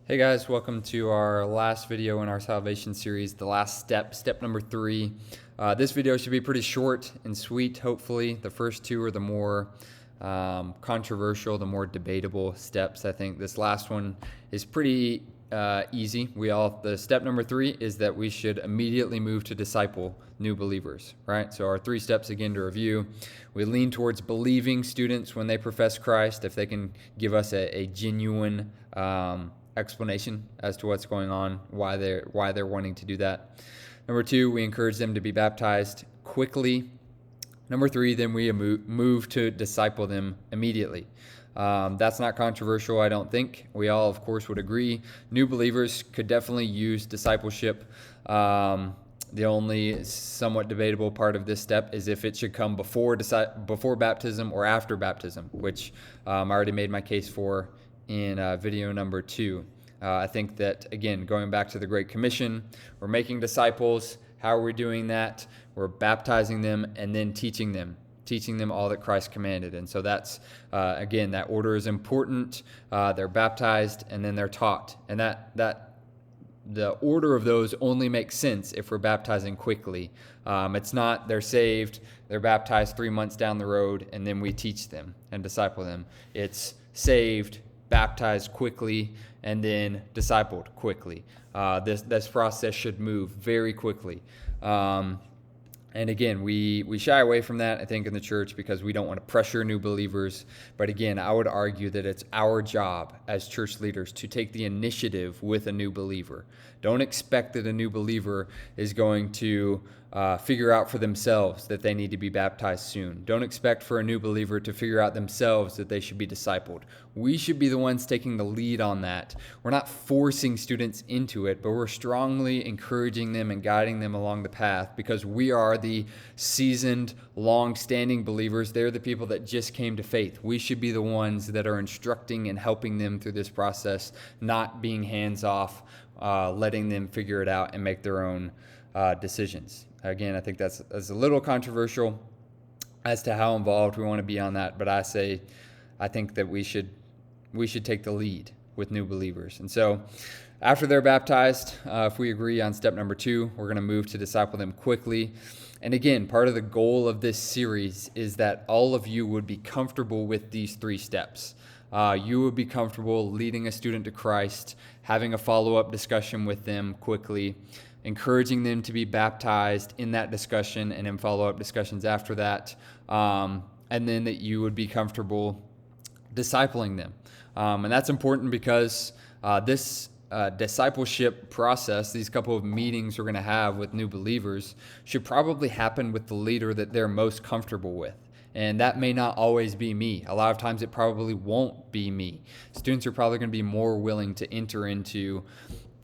Hey guys, welcome to our last video in our salvation series, the last step number 3. This video should be pretty short and sweet, hopefully. The first two are the more controversial, the more debatable steps. I think this last one is pretty easy. The step number 3 is that we should immediately move to disciple new believers, right? So our 3 steps again to review. We lean towards believing students when they profess Christ, if they can give us a genuine explanation as to what's going on, why they're wanting to do that. Number 2, we encourage them to be baptized quickly. Number 3, then we move to disciple them immediately. That's not controversial, I don't think. We all, of course, would agree. New believers could definitely use discipleship. The only somewhat debatable part of this step is if it should come before baptism or after baptism, which I already made my case for in video number 2. I think that, again, going back to the Great Commission, we're making disciples. How are we doing that? We're baptizing them and then teaching them all that Christ commanded. And so that's, again, that order is important. They're baptized and then they're taught. And that the order of those only makes sense if we're baptizing quickly. It's not they're saved, they're baptized 3 months down the road, and then we teach them and disciple them. It's saved, baptized quickly, and then discipled quickly. This process should move very quickly. And again, we shy away from that, I think, in the church because we don't want to pressure new believers. But again, I would argue that it's our job as church leaders to take the initiative with a new believer. Don't expect that a new believer is going to figure out for themselves that they need to be baptized soon. Don't expect for a new believer to figure out themselves that they should be discipled. We should be the ones taking the lead on that. We're not forcing students into it, but we're strongly encouraging them and guiding them along the path because we are the seasoned, long-standing believers. They're the people that just came to faith. We should be the ones that are instructing and helping them through this process, not being hands-off, letting them figure it out and make their own decisions. Again, I think that's a little controversial as to how involved we want to be on that, but I think that we should take the lead with new believers. And so after they're baptized, if we agree on step number 2, we're going to move to disciple them quickly. And again, part of the goal of this series is that all of you would be comfortable with these 3 steps. You would be comfortable leading a student to Christ, having a follow-up discussion with them quickly, encouraging them to be baptized in that discussion and in follow-up discussions after that, and then that you would be comfortable discipling them. And that's important because this discipleship process, these couple of meetings we're going to have with new believers, should probably happen with the leader that they're most comfortable with. And that may not always be me. A lot of times it probably won't be me. Students are probably going to be more willing to enter into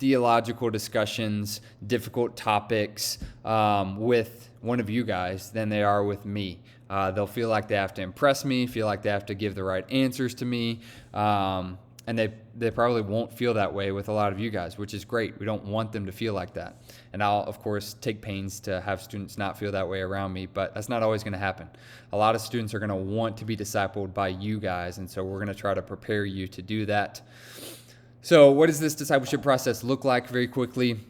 theological discussions, difficult topics with one of you guys than they are with me. They'll feel like they have to impress me, feel like they have to give the right answers to me, and they probably won't feel that way with a lot of you guys, which is great. We don't want them to feel like that. And I'll, of course, take pains to have students not feel that way around me, but that's not always going to happen. A lot of students are going to want to be discipled by you guys, and so we're going to try to prepare you to do that. So what does this discipleship process look like very quickly?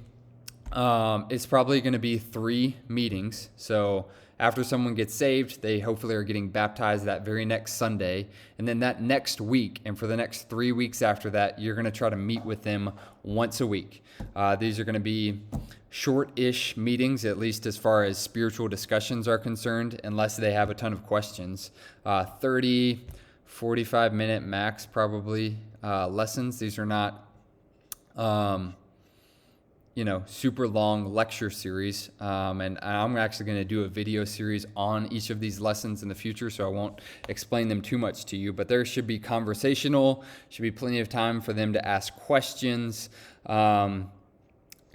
It's probably going to be 3 meetings. So after someone gets saved, they hopefully are getting baptized that very next Sunday. And then that next week, and for the next 3 weeks after that, you're going to try to meet with them once a week. These are going to be short-ish meetings, at least as far as spiritual discussions are concerned, unless they have a ton of questions. 30, 45-minute max probably lessons. These are not super long lecture series. And I'm actually going to do a video series on each of these lessons in the future, so I won't explain them too much to you. But there should be conversational, should be plenty of time for them to ask questions. So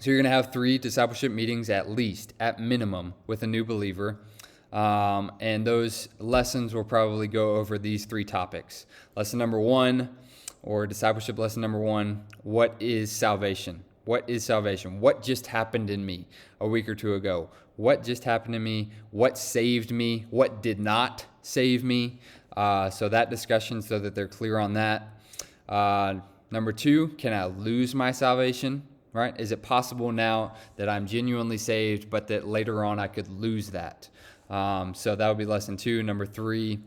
you're going to have 3 discipleship meetings at least, at minimum, with a new believer. And those lessons will probably go over these 3 topics. Lesson number 1, or discipleship lesson number 1, what is salvation? What is salvation? What just happened in me a week or 2 ago? What just happened to me? What saved me? What did not save me? So that discussion, so that they're clear on that. Number 2, can I lose my salvation? Right? Is it possible now that I'm genuinely saved, but that later on I could lose that? So that would be lesson 2. Number 3,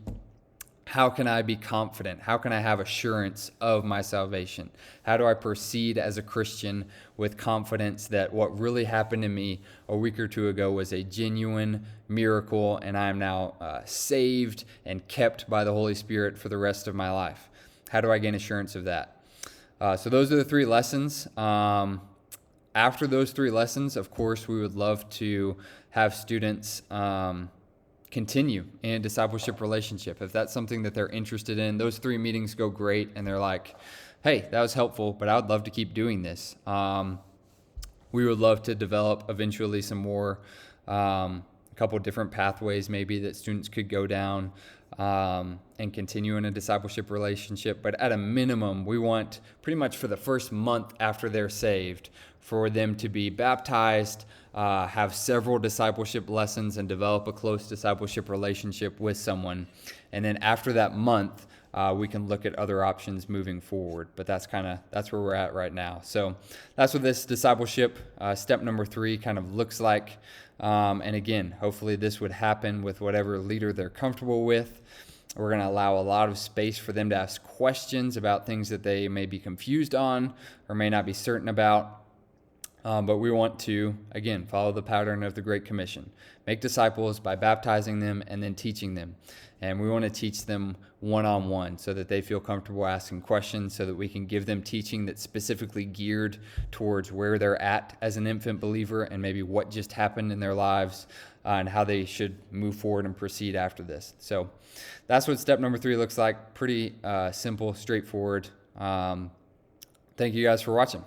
how can I be confident? How can I have assurance of my salvation? How do I proceed as a Christian with confidence that what really happened to me a week or two ago was a genuine miracle, and I am now saved and kept by the Holy Spirit for the rest of my life? How do I gain assurance of that? So those are the 3 lessons. After those 3 lessons, of course, we would love to have students continue in a discipleship relationship. If that's something that they're interested in, those 3 meetings go great, and they're like, hey, that was helpful, but I would love to keep doing this. We would love to develop eventually some more, a couple different pathways maybe that students could go down and continue in a discipleship relationship. But at a minimum, we want pretty much for the first month after they're saved for them to be baptized, have several discipleship lessons, and develop a close discipleship relationship with someone. And then after that month, we can look at other options moving forward. But that's where we're at right now. So that's what this discipleship step number 3 kind of looks like. And again, hopefully this would happen with whatever leader they're comfortable with. We're going to allow a lot of space for them to ask questions about things that they may be confused on or may not be certain about. But we want to, again, follow the pattern of the Great Commission. Make disciples by baptizing them and then teaching them. And we want to teach them one-on-one so that they feel comfortable asking questions, so that we can give them teaching that's specifically geared towards where they're at as an infant believer and maybe what just happened in their lives and how they should move forward and proceed after this. So that's what step number 3 looks like. Pretty simple, straightforward. Thank you guys for watching.